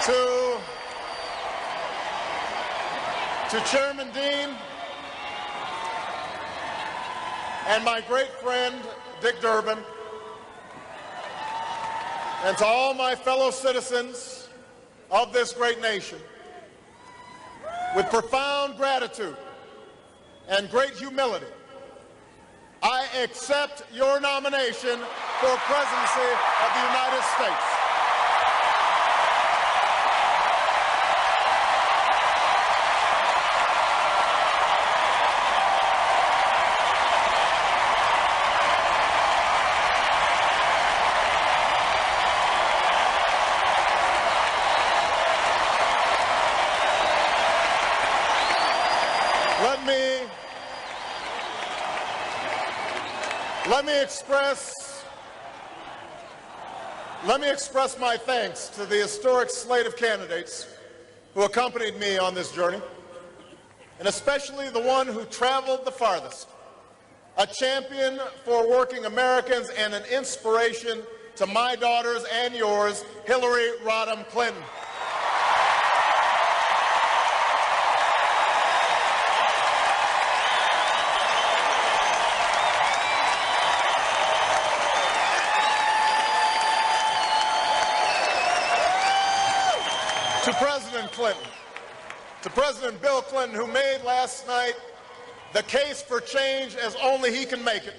To Chairman Dean and my great friend Dick Durbin, and to all my fellow citizens of this great nation, with profound gratitude and great humility, I accept your nomination for presidency of the United States. Let me express my thanks to the historic slate of candidates who accompanied me on this journey, and especially the one who traveled the farthest, a champion for working Americans and an inspiration to my daughters and yours, Hillary Rodham Clinton. To President Bill Clinton, who made last night the case for change as only he can make it.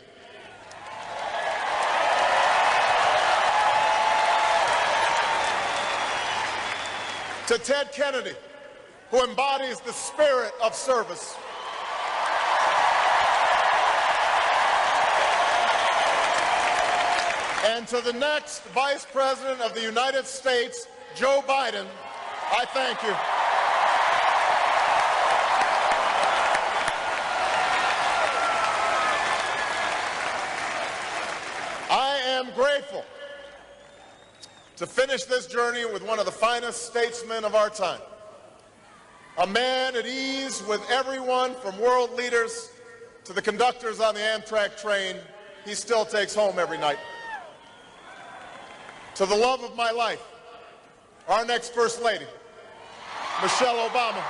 To Ted Kennedy, who embodies the spirit of service. And to the next Vice President of the United States, Joe Biden, I thank you. I am grateful to finish this journey with one of the finest statesmen of our time, a man at ease with everyone from world leaders to the conductors on the Amtrak train he still takes home every night. To the love of my life, our next First Lady, Michelle Obama.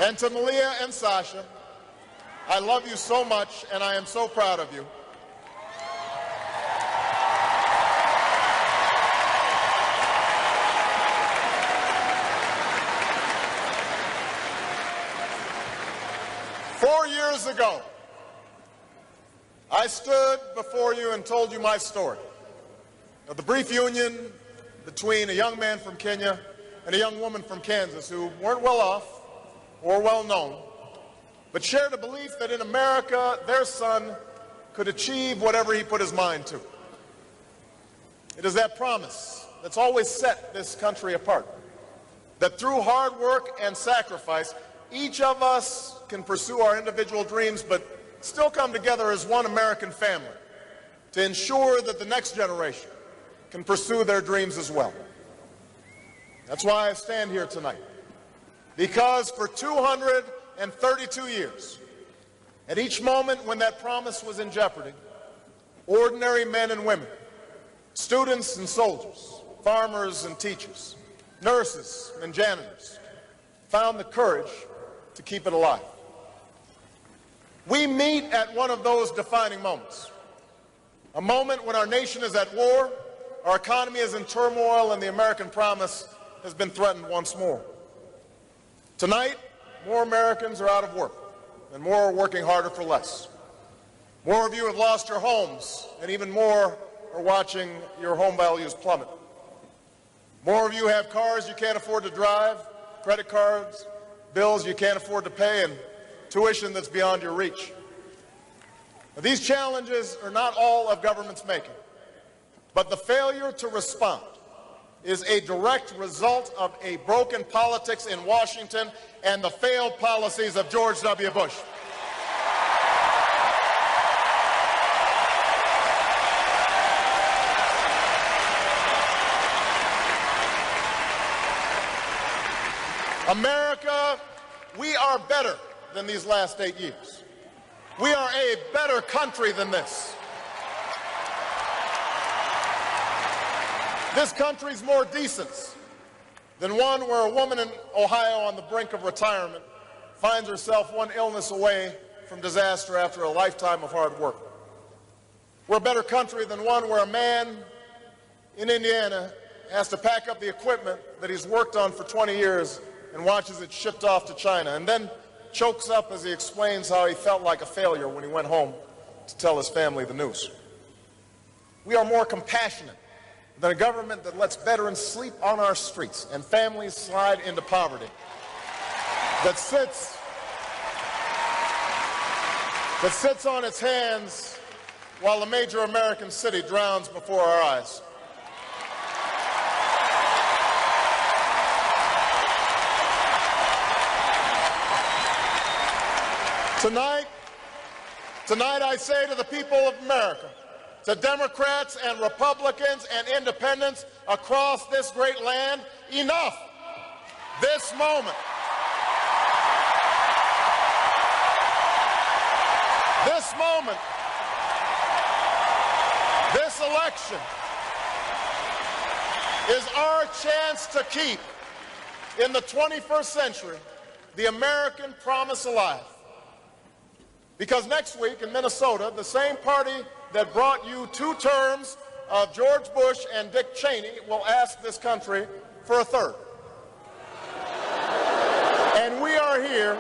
And to Malia and Sasha, I love you so much, and I am so proud of you. Years ago, I stood before you and told you my story of the brief union between a young man from Kenya and a young woman from Kansas who weren't well off or well known, but shared a belief that in America their son could achieve whatever he put his mind to. It is that promise that's always set this country apart, that through hard work and sacrifice, each of us can pursue our individual dreams, but still come together as one American family to ensure that the next generation can pursue their dreams as well. That's why I stand here tonight, because for 232 years, at each moment when that promise was in jeopardy, ordinary men and women, students and soldiers, farmers and teachers, nurses and janitors, found the courage to keep it alive. We meet at one of those defining moments, a moment when our nation is at war, our economy is in turmoil, and the American promise has been threatened once more. Tonight, more Americans are out of work, and more are working harder for less. More of you have lost your homes, and even more are watching your home values plummet. More of you have cars you can't afford to drive, credit cards, bills you can't afford to pay, and tuition that's beyond your reach. Now, these challenges are not all of government's making, but the failure to respond is a direct result of a broken politics in Washington and the failed policies of George W. Bush. America, we are better than these last 8 years. We are a better country than this. This country's more decent than one where a woman in Ohio on the brink of retirement finds herself one illness away from disaster after a lifetime of hard work. We're a better country than one where a man in Indiana has to pack up the equipment that he's worked on for 20 years and watches it shipped off to China, and then chokes up as he explains how he felt like a failure when he went home to tell his family the news. We are more compassionate than a government that lets veterans sleep on our streets and families slide into poverty, that sits on its hands while a major American city drowns before our eyes. Tonight I say to the people of America, to Democrats and Republicans and independents across this great land, enough. This moment, this election is our chance to keep, in the 21st century, the American promise alive. Because next week in Minnesota, the same party that brought you 2 terms of George Bush and Dick Cheney will ask this country for a third. And we are here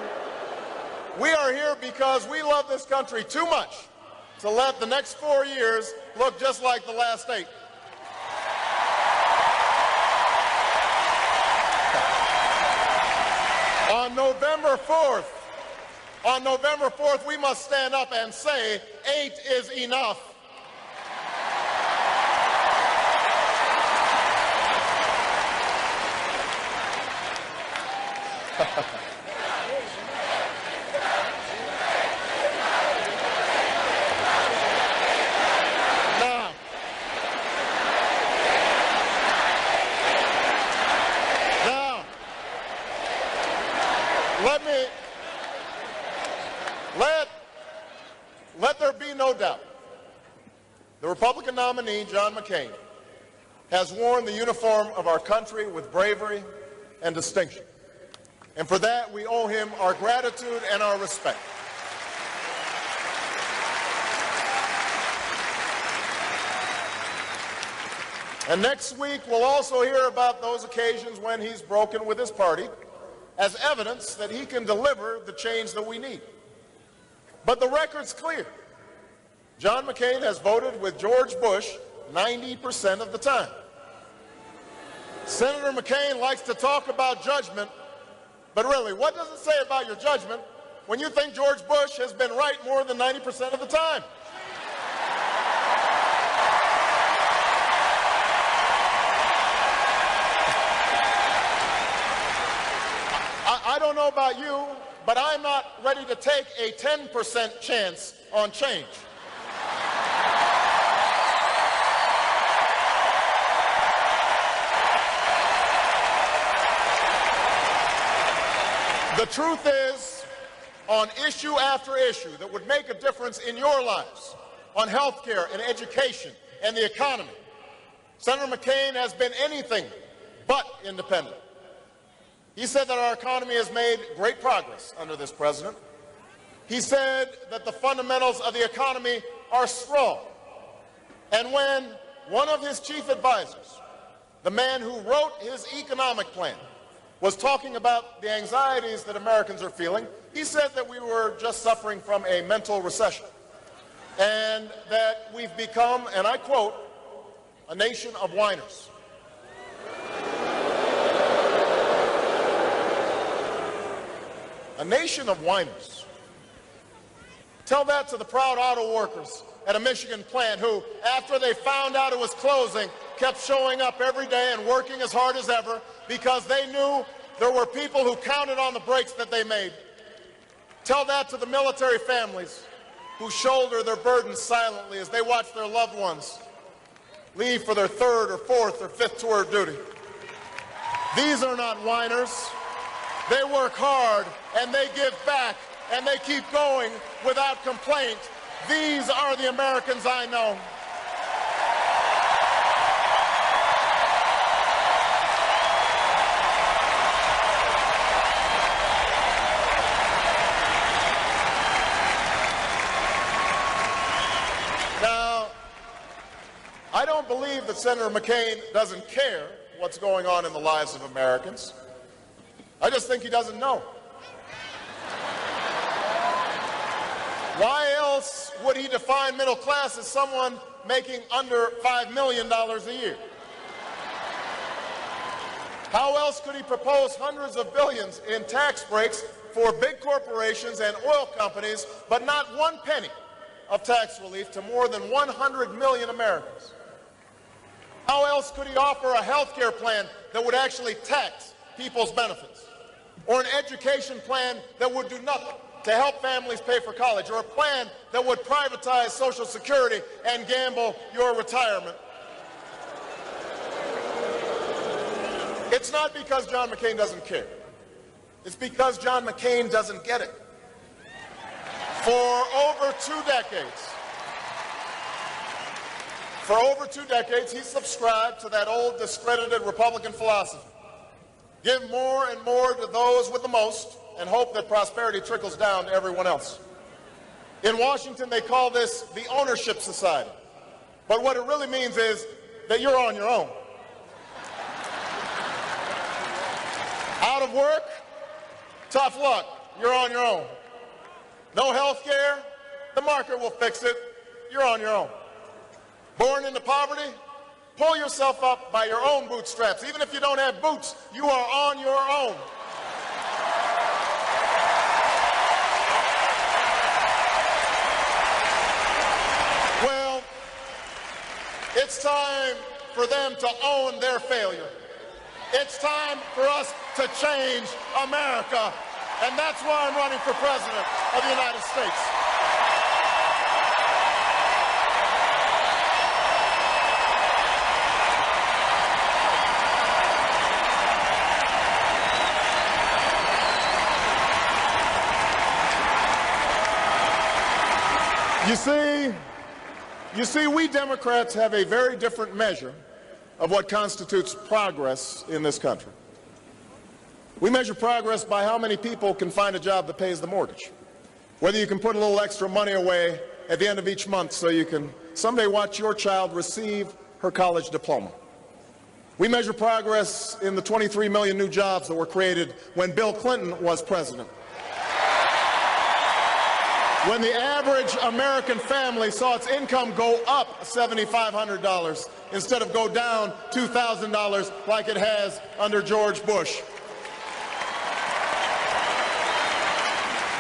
because we love this country too much to let the next 4 years look just like the last 8. On November 4th, we must stand up and say 8 is enough. Let there be no doubt. The Republican nominee, John McCain, has worn the uniform of our country with bravery and distinction. And for that, we owe him our gratitude and our respect. And next week, we'll also hear about those occasions when he's broken with his party as evidence that he can deliver the change that we need. But the record's clear. John McCain has voted with George Bush 90% of the time. Senator McCain likes to talk about judgment, but really, what does it say about your judgment when you think George Bush has been right more than 90% of the time? I don't know about you, but I'm not ready to take a 10% chance on change. The truth is, on issue after issue that would make a difference in your lives, on health care and education and the economy, Senator McCain has been anything but independent. He said that our economy has made great progress under this president. He said that the fundamentals of the economy are strong. And when one of his chief advisors, the man who wrote his economic plan, was talking about the anxieties that Americans are feeling, he said that we were just suffering from a mental recession and that we've become, and I quote, a nation of whiners. A nation of whiners. Tell that to the proud auto workers at a Michigan plant who, after they found out it was closing, kept showing up every day and working as hard as ever because they knew there were people who counted on the breaks that they made. Tell that to the military families who shoulder their burdens silently as they watch their loved ones leave for their 3rd or 4th or 5th tour of duty. These are not whiners. They work hard, and they give back, and they keep going without complaint. These are the Americans I know. Now, I don't believe that Senator McCain doesn't care what's going on in the lives of Americans. I just think he doesn't know. Why else would he define middle class as someone making under $5 million a year? How else could he propose hundreds of billions in tax breaks for big corporations and oil companies, but not one penny of tax relief to more than 100 million Americans? How else could he offer a health care plan that would actually tax people's benefits? Or an education plan that would do nothing to help families pay for college? Or a plan that would privatize Social Security and gamble your retirement? It's not because John McCain doesn't care. It's because John McCain doesn't get it. For over 2 decades, he subscribed to that old discredited Republican philosophy. Give more and more to those with the most and hope that prosperity trickles down to everyone else. In Washington, they call this the ownership society. But what it really means is that you're on your own. Out of work? Tough luck. You're on your own. No health care? The market will fix it. You're on your own. Born into poverty? Pull yourself up by your own bootstraps. Even if you don't have boots, you are on your own. Well, it's time for them to own their failure. It's time for us to change America. And that's why I'm running for President of the United States. You see, we Democrats have a very different measure of what constitutes progress in this country. We measure progress by how many people can find a job that pays the mortgage, whether you can put a little extra money away at the end of each month so you can someday watch your child receive her college diploma. We measure progress in the 23 million new jobs that were created when Bill Clinton was president. When the average American family saw its income go up $7,500 instead of go down $2,000 like it has under George Bush.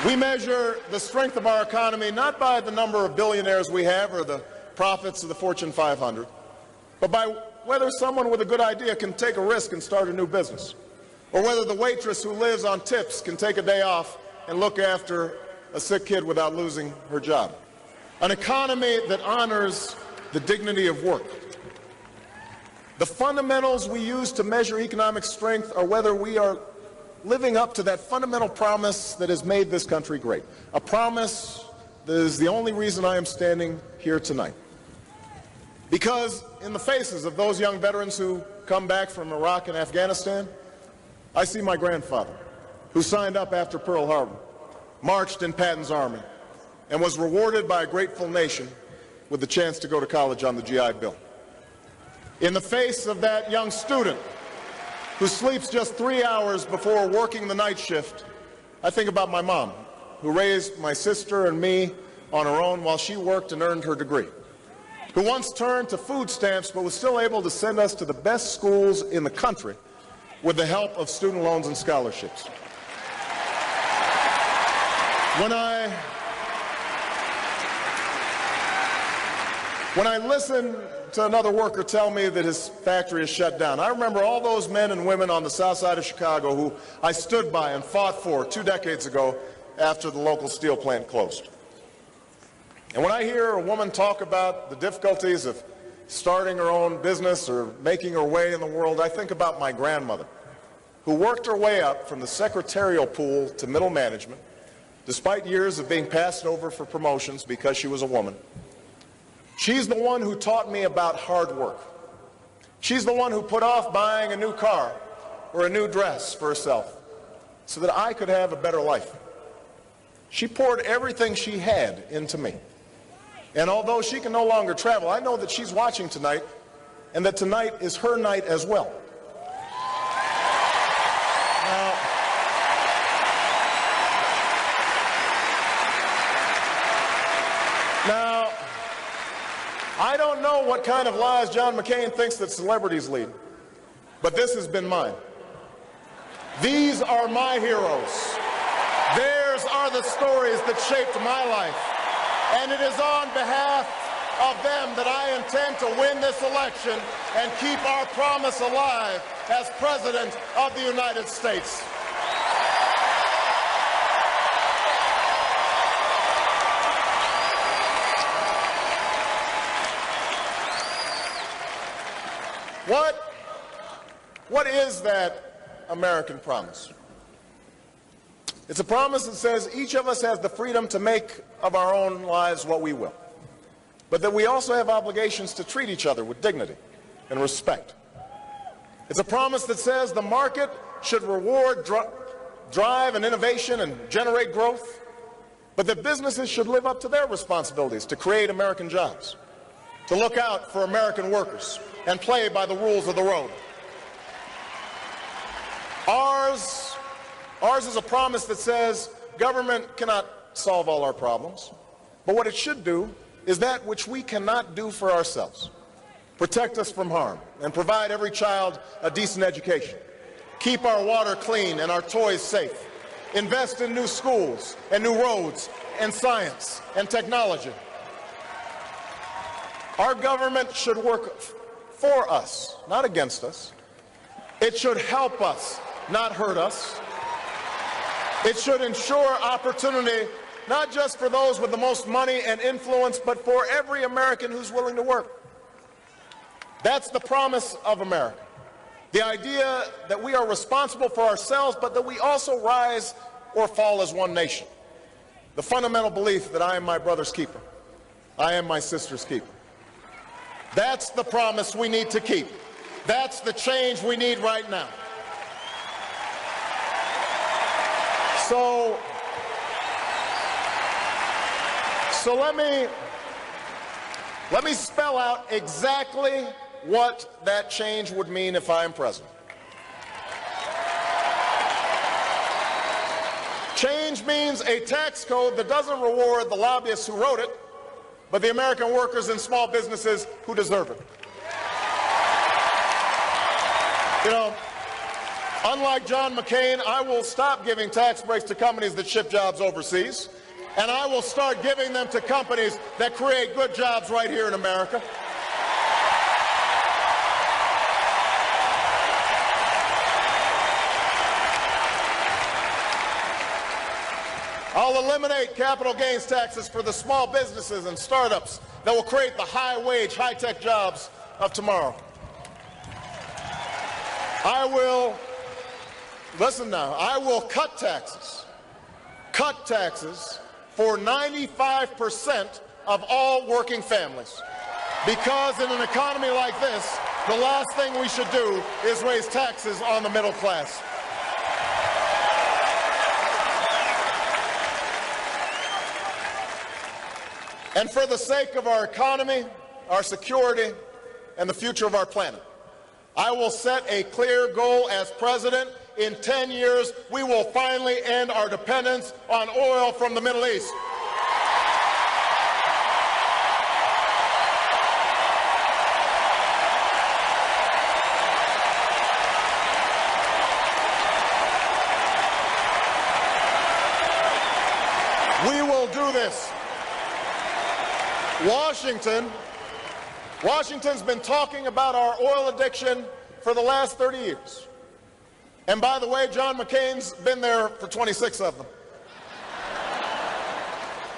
We measure the strength of our economy not by the number of billionaires we have or the profits of the Fortune 500, but by whether someone with a good idea can take a risk and start a new business, or whether the waitress who lives on tips can take a day off and look after a sick kid without losing her job. An economy that honors the dignity of work. The fundamentals we use to measure economic strength are whether we are living up to that fundamental promise that has made this country great. A promise that is the only reason I am standing here tonight. Because in the faces of those young veterans who come back from Iraq and Afghanistan, I see my grandfather, who signed up after Pearl Harbor, marched in Patton's army, and was rewarded by a grateful nation with the chance to go to college on the GI Bill. In the face of that young student who sleeps just 3 hours before working the night shift, I think about my mom, who raised my sister and me on her own while she worked and earned her degree, who once turned to food stamps but was still able to send us to the best schools in the country with the help of student loans and scholarships. When I listen to another worker tell me that his factory is shut down, I remember all those men and women on the south side of Chicago who I stood by and fought for 2 decades ago after the local steel plant closed. And when I hear a woman talk about the difficulties of starting her own business or making her way in the world, I think about my grandmother, who worked her way up from the secretarial pool to middle management, despite years of being passed over for promotions because she was a woman. She's the one who taught me about hard work. She's the one who put off buying a new car or a new dress for herself so that I could have a better life. She poured everything she had into me. And although she can no longer travel, I know that she's watching tonight and that tonight is her night as well. Now, I don't know what kind of lives John McCain thinks that celebrities lead, but this has been mine. These are my heroes. Theirs are the stories that shaped my life. And it is on behalf of them that I intend to win this election and keep our promise alive as President of the United States. What is that American promise? It's a promise that says each of us has the freedom to make of our own lives what we will, but that we also have obligations to treat each other with dignity and respect. It's a promise that says the market should reward drive and innovation and generate growth, but that businesses should live up to their responsibilities to create American jobs, to look out for American workers, and play by the rules of the road. Ours is a promise that says government cannot solve all our problems, but what it should do is that which we cannot do for ourselves. Protect us from harm and provide every child a decent education. Keep our water clean and our toys safe. Invest in new schools and new roads and science and technology. Our government should work for us, not against us. It should help us, not hurt us. It should ensure opportunity, not just for those with the most money and influence, but for every American who's willing to work. That's the promise of America. The idea that we are responsible for ourselves, but that we also rise or fall as one nation. The fundamental belief that I am my brother's keeper. I am my sister's keeper. That's the promise we need to keep. That's the change we need right now. So let me spell out exactly what that change would mean if I am president. Change means a tax code that doesn't reward the lobbyists who wrote it, but the American workers and small businesses who deserve it. You know, unlike John McCain, I will stop giving tax breaks to companies that ship jobs overseas, and I will start giving them to companies that create good jobs right here in America. I'll eliminate capital gains taxes for the small businesses and startups that will create the high-wage, high-tech jobs of tomorrow. Listen now, I will cut taxes for 95% of all working families. Because in an economy like this, the last thing we should do is raise taxes on the middle class. And for the sake of our economy, our security, and the future of our planet, I will set a clear goal as president. In 10 years, we will finally end our dependence on oil from the Middle East. We will do this. Washington's been talking about our oil addiction for the last 30 years. And by the way, John McCain's been there for 26 of them.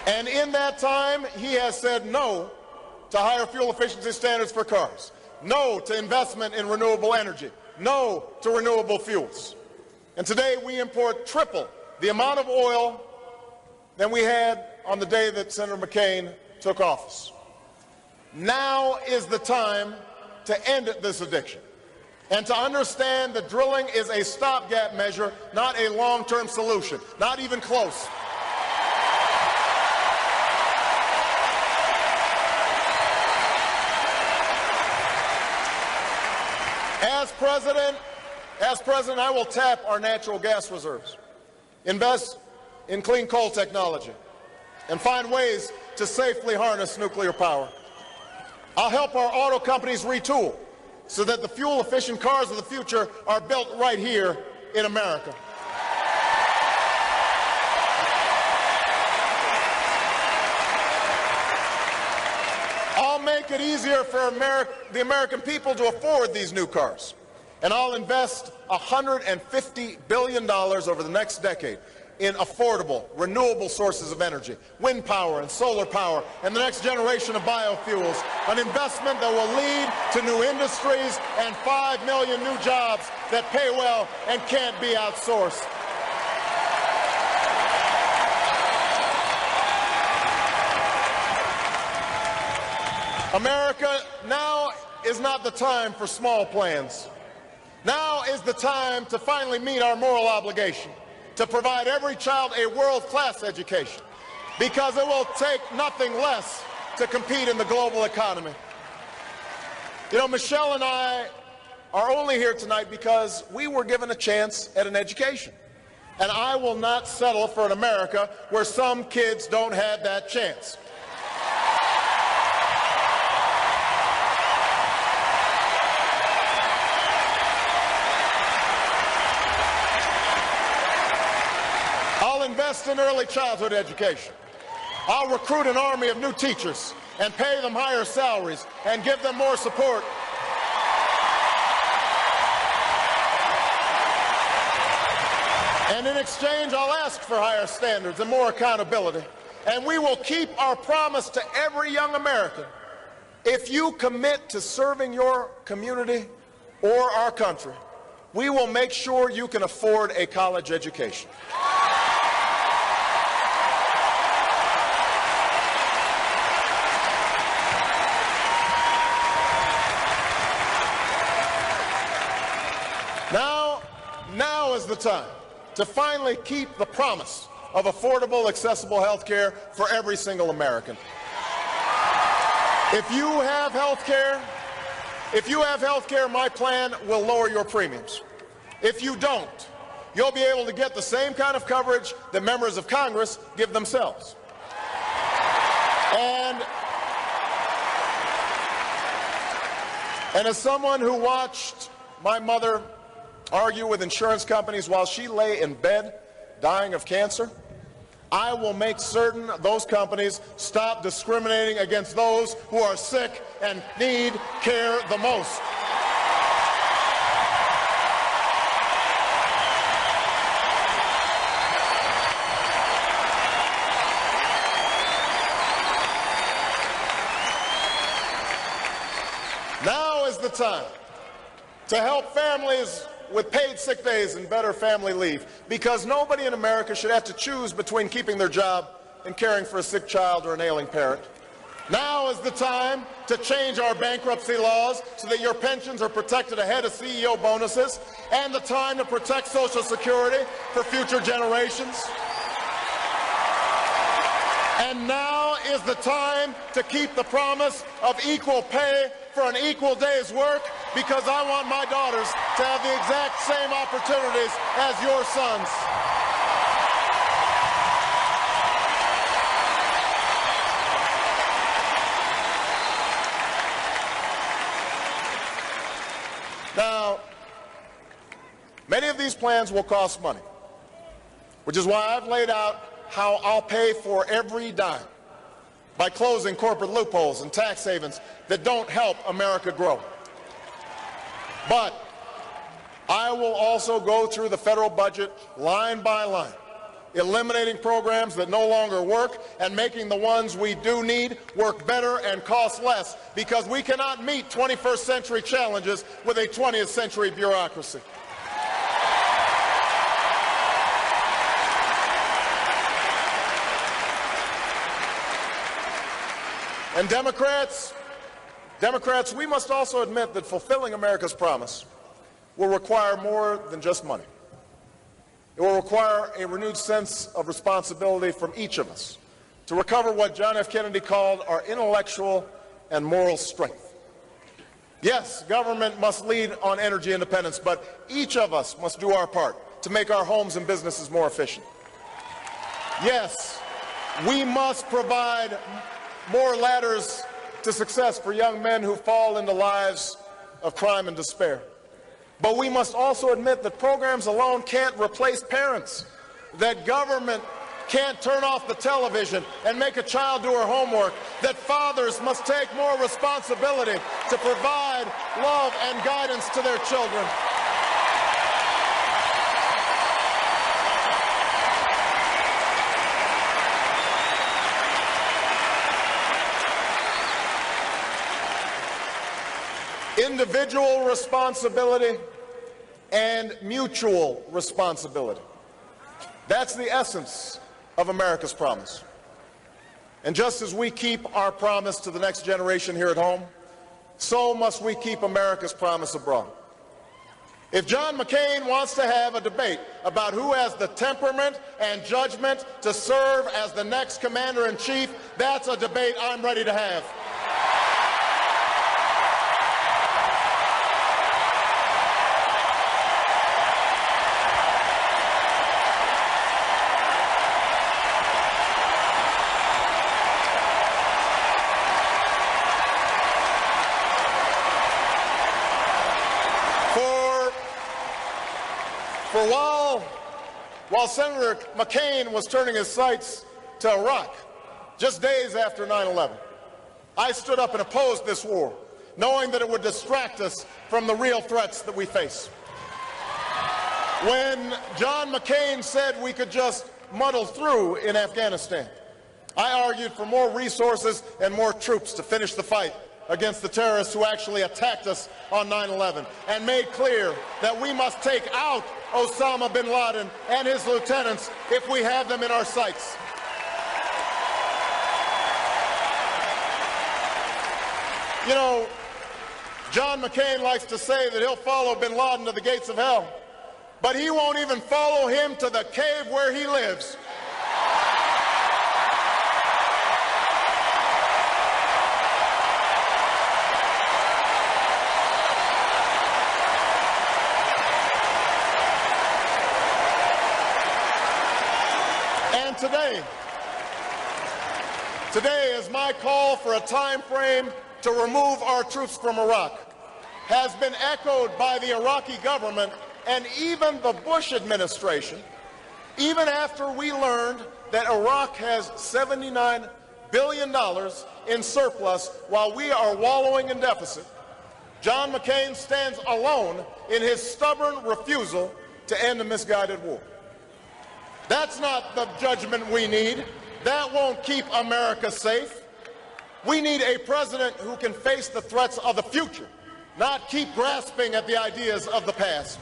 And in that time, he has said no to higher fuel efficiency standards for cars, no to investment in renewable energy, no to renewable fuels. And today we import triple the amount of oil than we had on the day that Senator McCain took office. Now is the time to end this addiction and to understand that drilling is a stopgap measure, not a long-term solution, not even close. As president, I will tap our natural gas reserves, invest in clean coal technology, and find ways to safely harness nuclear power. I'll help our auto companies retool so that the fuel-efficient cars of the future are built right here in America. I'll make it easier for the American people to afford these new cars. And I'll invest $150 billion over the next decade in affordable, renewable sources of energy, wind power and solar power, and the next generation of biofuels, an investment that will lead to new industries and 5 million new jobs that pay well and can't be outsourced. America, now is not the time for small plans. Now is the time to finally meet our moral obligation to provide every child a world-class education, because it will take nothing less to compete in the global economy. You know, Michelle and I are only here tonight because we were given a chance at an education. And I will not settle for an America where some kids don't have that chance. I'll invest in early childhood education. I'll recruit an army of new teachers and pay them higher salaries and give them more support. And in exchange, I'll ask for higher standards and more accountability. And we will keep our promise to every young American. If you commit to serving your community or our country, we will make sure you can afford a college education. Now is the time to finally keep the promise of affordable, accessible health care for every single American. If you have health care, my plan will lower your premiums. If you don't, you'll be able to get the same kind of coverage that members of Congress give themselves. And as someone who watched my mother argue with insurance companies while she lay in bed dying of cancer, I will make certain those companies stop discriminating against those who are sick and need care the most. Now is the time to help families with paid sick days and better family leave, because nobody in America should have to choose between keeping their job and caring for a sick child or an ailing parent. Now is the time to change our bankruptcy laws so that your pensions are protected ahead of CEO bonuses, and the time to protect Social Security for future generations. And now is the time to keep the promise of equal pay for an equal day's work, because I want my daughters to have the exact same opportunities as your sons. Now, many of these plans will cost money, which is why I've laid out how I'll pay for every dime by closing corporate loopholes and tax havens that don't help America grow. But I will also go through the federal budget line by line, eliminating programs that no longer work and making the ones we do need work better and cost less, because we cannot meet 21st century challenges with a 20th century bureaucracy. And Democrats, we must also admit that fulfilling America's promise will require more than just money. It will require a renewed sense of responsibility from each of us to recover what John F. Kennedy called our intellectual and moral strength. Yes, government must lead on energy independence, but each of us must do our part to make our homes and businesses more efficient. Yes, we must provide more ladders to success for young men who fall into lives of crime and despair. But we must also admit that programs alone can't replace parents, that government can't turn off the television and make a child do her homework, that fathers must take more responsibility to provide love and guidance to their children. Individual responsibility and mutual responsibility. That's the essence of America's promise. And just as we keep our promise to the next generation here at home, so must we keep America's promise abroad. If John McCain wants to have a debate about who has the temperament and judgment to serve as the next commander-in-chief, that's a debate I'm ready to have. For while Senator McCain was turning his sights to Iraq, just days after 9/11, I stood up and opposed this war, knowing that it would distract us from the real threats that we face. When John McCain said we could just muddle through in Afghanistan, I argued for more resources and more troops to finish the fight against the terrorists who actually attacked us on 9/11, and made clear that we must take out Osama bin Laden and his lieutenants if we have them in our sights. You know, John McCain likes to say that he'll follow bin Laden to the gates of hell, but he won't even follow him to the cave where he lives. Today is my call for a time frame to remove our troops from Iraq has been echoed by the Iraqi government and even the Bush administration, even after we learned that Iraq has $79 billion in surplus while we are wallowing in deficit. John McCain stands alone in his stubborn refusal to end a misguided war. That's not the judgment we need. That won't keep America safe. We need a president who can face the threats of the future, not keep grasping at the ideas of the past.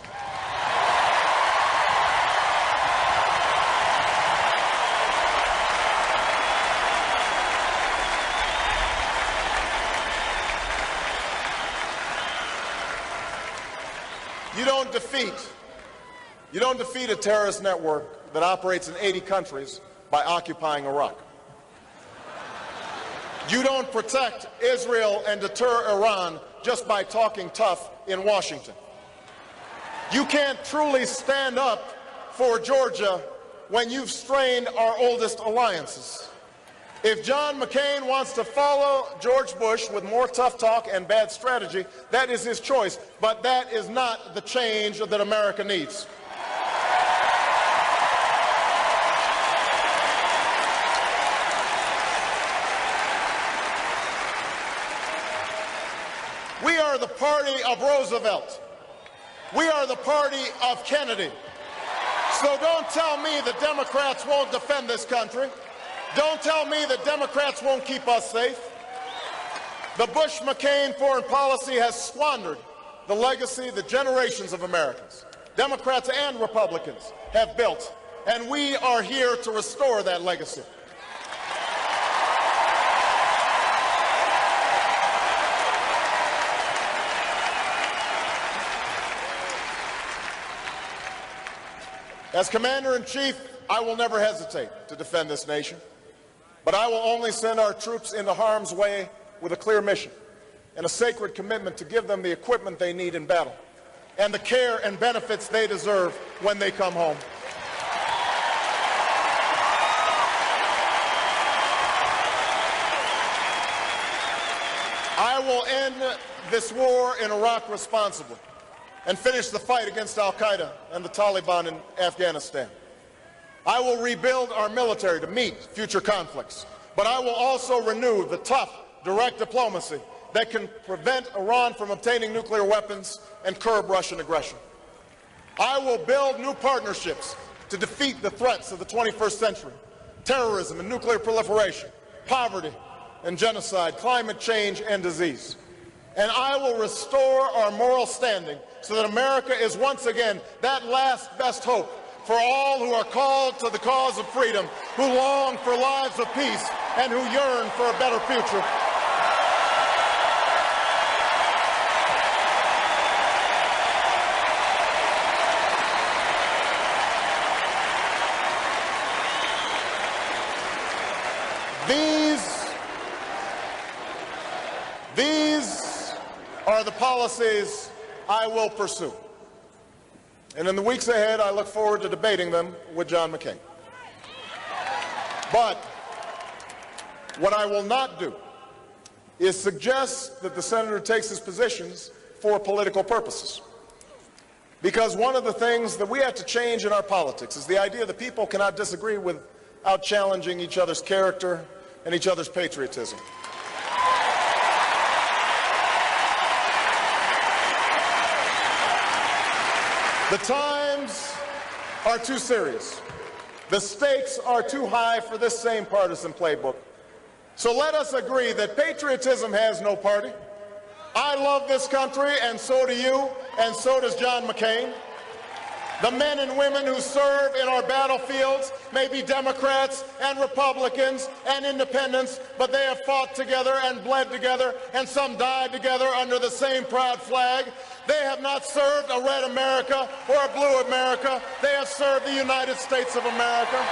You don't defeat a terrorist network that operates in 80 countries by occupying Iraq. You don't protect Israel and deter Iran just by talking tough in Washington. You can't truly stand up for Georgia when you've strained our oldest alliances. If John McCain wants to follow George Bush with more tough talk and bad strategy, that is his choice, but that is not the change that America needs. We are the party of Roosevelt. We are the party of Kennedy. So don't tell me that Democrats won't defend this country. Don't tell me that Democrats won't keep us safe. The Bush-McCain foreign policy has squandered the legacy that generations of Americans, Democrats and Republicans, have built, and we are here to restore that legacy. As Commander-in-Chief, I will never hesitate to defend this nation, but I will only send our troops into harm's way with a clear mission and a sacred commitment to give them the equipment they need in battle and the care and benefits they deserve when they come home. I will end this war in Iraq responsibly and finish the fight against al-Qaeda and the Taliban in Afghanistan. I will rebuild our military to meet future conflicts, but I will also renew the tough, direct diplomacy that can prevent Iran from obtaining nuclear weapons and curb Russian aggression. I will build new partnerships to defeat the threats of the 21st century: terrorism and nuclear proliferation, poverty and genocide, climate change and disease. And I will restore our moral standing so that America is once again that last best hope for all who are called to the cause of freedom, who long for lives of peace, and who yearn for a better future. These are the policies I will pursue. And in the weeks ahead, I look forward to debating them with John McCain. But what I will not do is suggest that the senator takes his positions for political purposes. Because one of the things that we have to change in our politics is the idea that people cannot disagree without challenging each other's character and each other's patriotism. The times are too serious. The stakes are too high for this same partisan playbook. So let us agree that patriotism has no party. I love this country, and so do you, and so does John McCain. The men and women who serve in our battlefields may be Democrats and Republicans and independents, but they have fought together and bled together, and some died together under the same proud flag. They have not served a red America or a blue America. They have served the United States of America.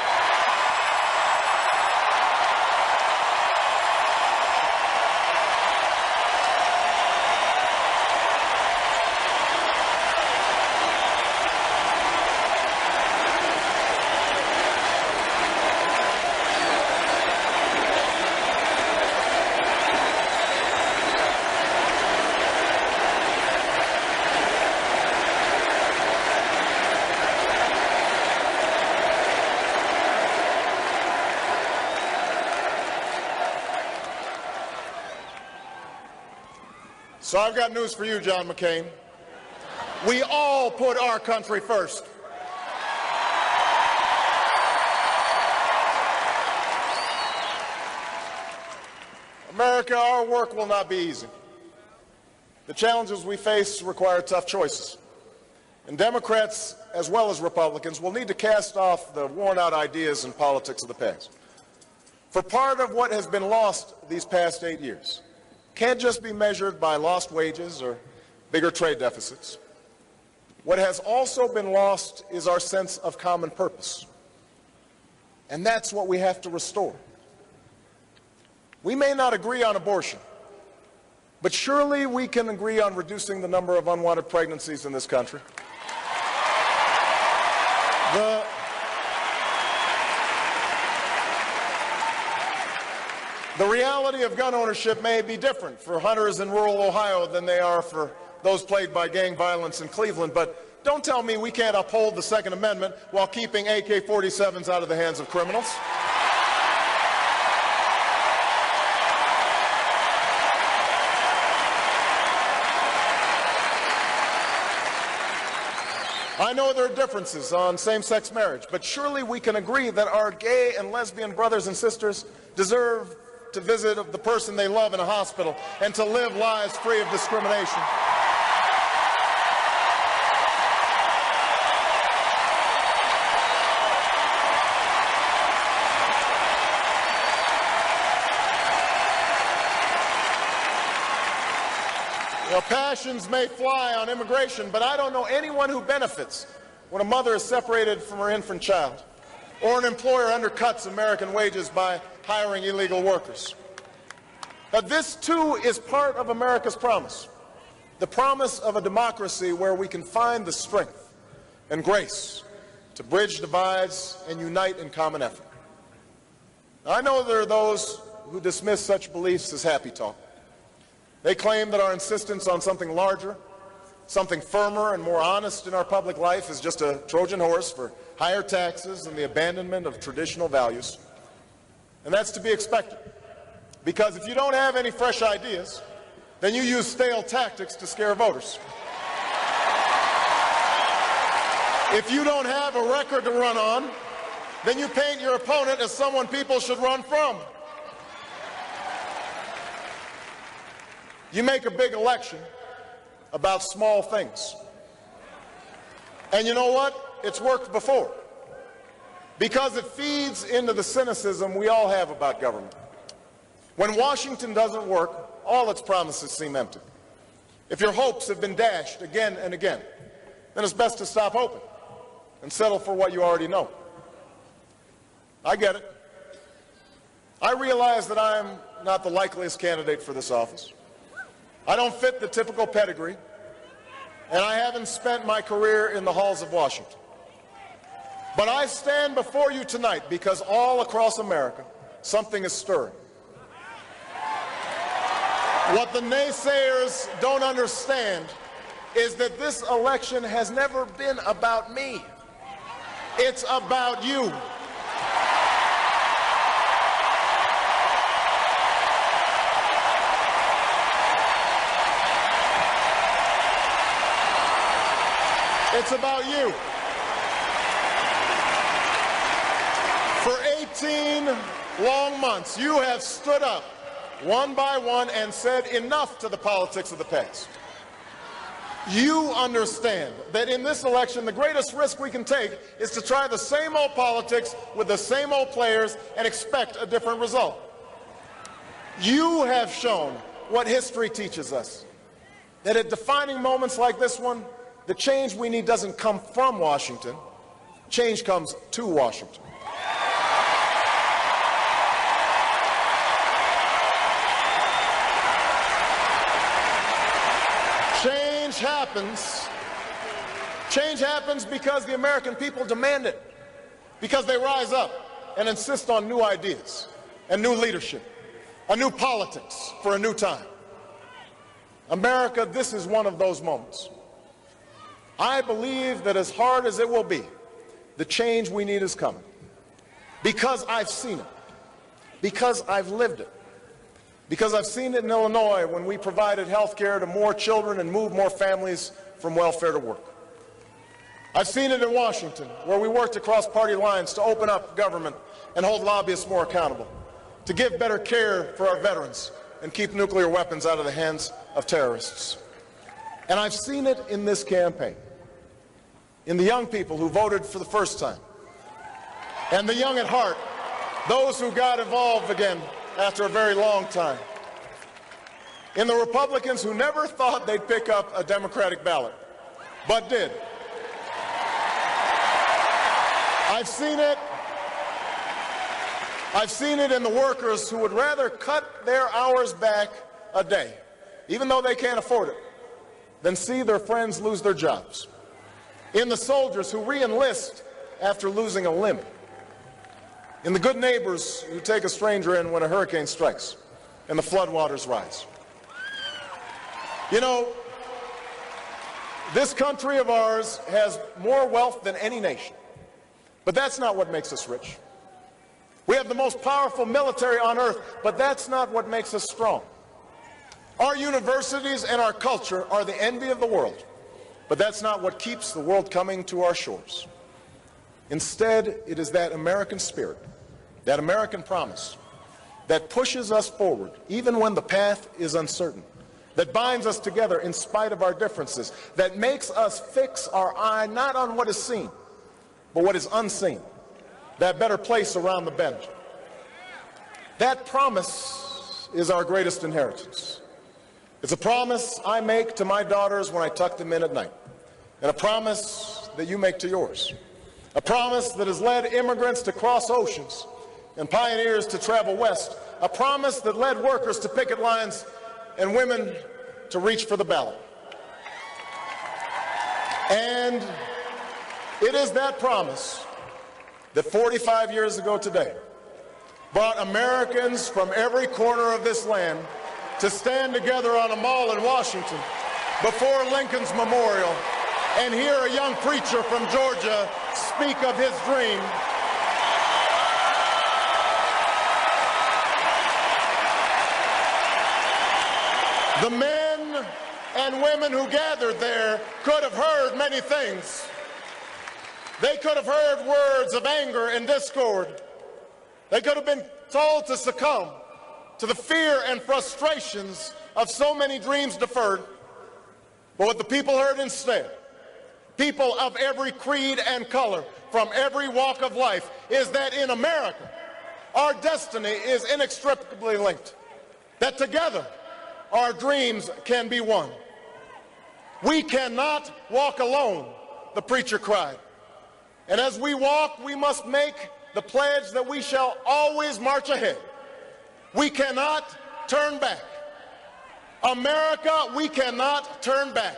So I've got news for you, John McCain. We all put our country first. America, our work will not be easy. The challenges we face require tough choices. And Democrats, as well as Republicans, will need to cast off the worn-out ideas and politics of the past. For part of what has been lost these past 8 years can't just be measured by lost wages or bigger trade deficits. What has also been lost is our sense of common purpose. And that's what we have to restore. We may not agree on abortion, but surely we can agree on reducing the number of unwanted pregnancies in this country. The reality of gun ownership may be different for hunters in rural Ohio than they are for those plagued by gang violence in Cleveland, but don't tell me we can't uphold the Second Amendment while keeping AK-47s out of the hands of criminals. I know there are differences on same-sex marriage, but surely we can agree that our gay and lesbian brothers and sisters deserve to visit the person they love in a hospital and to live lives free of discrimination. You know, passions may fly on immigration, but I don't know anyone who benefits when a mother is separated from her infant child, or an employer undercuts American wages by hiring illegal workers. Now, this too is part of America's promise, the promise of a democracy where we can find the strength and grace to bridge divides and unite in common effort. Now, I know there are those who dismiss such beliefs as happy talk. They claim that our insistence on something larger, something firmer and more honest in our public life is just a Trojan horse for higher taxes and the abandonment of traditional values. And that's to be expected, because if you don't have any fresh ideas, then you use stale tactics to scare voters. If you don't have a record to run on, then you paint your opponent as someone people should run from. You make a big election about small things. And you know what? It's worked before, because it feeds into the cynicism we all have about government. When Washington doesn't work, all its promises seem empty. If your hopes have been dashed again and again, then it's best to stop hoping and settle for what you already know. I get it. I realize that I'm not the likeliest candidate for this office. I don't fit the typical pedigree, and I haven't spent my career in the halls of Washington. But I stand before you tonight because all across America, something is stirring. What the naysayers don't understand is that this election has never been about me. It's about you. It's about you. For 18 long months, you have stood up one by one and said enough to the politics of the past. You understand that in this election, the greatest risk we can take is to try the same old politics with the same old players and expect a different result. You have shown what history teaches us, that at defining moments like this one, the change we need doesn't come from Washington. Change comes to Washington. Change happens. Change happens because the American people demand it, because they rise up and insist on new ideas and new leadership, a new politics for a new time. America, this is one of those moments. I believe that as hard as it will be, the change we need is coming. Because I've seen it. Because I've lived it. Because I've seen it in Illinois when we provided health care to more children and moved more families from welfare to work. I've seen it in Washington, where we worked across party lines to open up government and hold lobbyists more accountable, to give better care for our veterans and keep nuclear weapons out of the hands of terrorists. And I've seen it in this campaign, in the young people who voted for the first time, and the young at heart, those who got involved again after a very long time, in the Republicans who never thought they'd pick up a Democratic ballot, but did. I've seen it in the workers who would rather cut their hours back a day, even though they can't afford it, than see their friends lose their jobs. In the soldiers who re-enlist after losing a limb. In the good neighbors who take a stranger in when a hurricane strikes and the floodwaters rise. You know, this country of ours has more wealth than any nation, but that's not what makes us rich. We have the most powerful military on earth, but that's not what makes us strong. Our universities and our culture are the envy of the world, but that's not what keeps the world coming to our shores. Instead, it is that American spirit, that American promise, that pushes us forward, even when the path is uncertain, that binds us together in spite of our differences, that makes us fix our eye not on what is seen, but what is unseen, that better place around the bend. That promise is our greatest inheritance. It's a promise I make to my daughters when I tuck them in at night, and a promise that you make to yours. A promise that has led immigrants to cross oceans and pioneers to travel west. A promise that led workers to picket lines and women to reach for the ballot. And it is that promise that 45 years ago today brought Americans from every corner of this land to stand together on a mall in Washington before Lincoln's memorial and hear a young preacher from Georgia speak of his dream. The men and women who gathered there could have heard many things. They could have heard words of anger and discord. They could have been told to succumb to the fear and frustrations of so many dreams deferred. But what the people heard instead, people of every creed and color, from every walk of life, is that in America, our destiny is inextricably linked. That together, our dreams can be won. We cannot walk alone, the preacher cried. And as we walk, we must make the pledge that we shall always march ahead. We cannot turn back. America, we cannot turn back.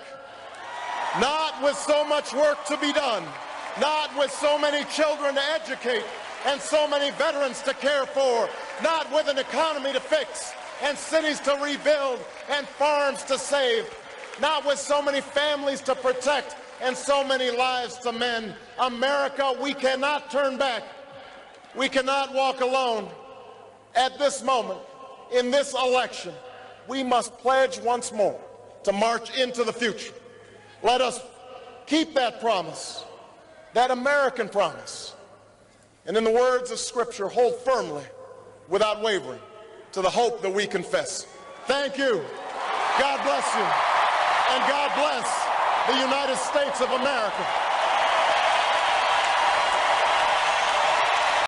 Not with so much work to be done, not with so many children to educate and so many veterans to care for, not with an economy to fix and cities to rebuild and farms to save, not with so many families to protect and so many lives to mend. America, we cannot turn back. We cannot walk alone. At this moment, in this election, we must pledge once more to march into the future. Let us keep that promise, that American promise, and in the words of Scripture, hold firmly, without wavering, to the hope that we confess. Thank you. God bless you. And God bless the United States of America.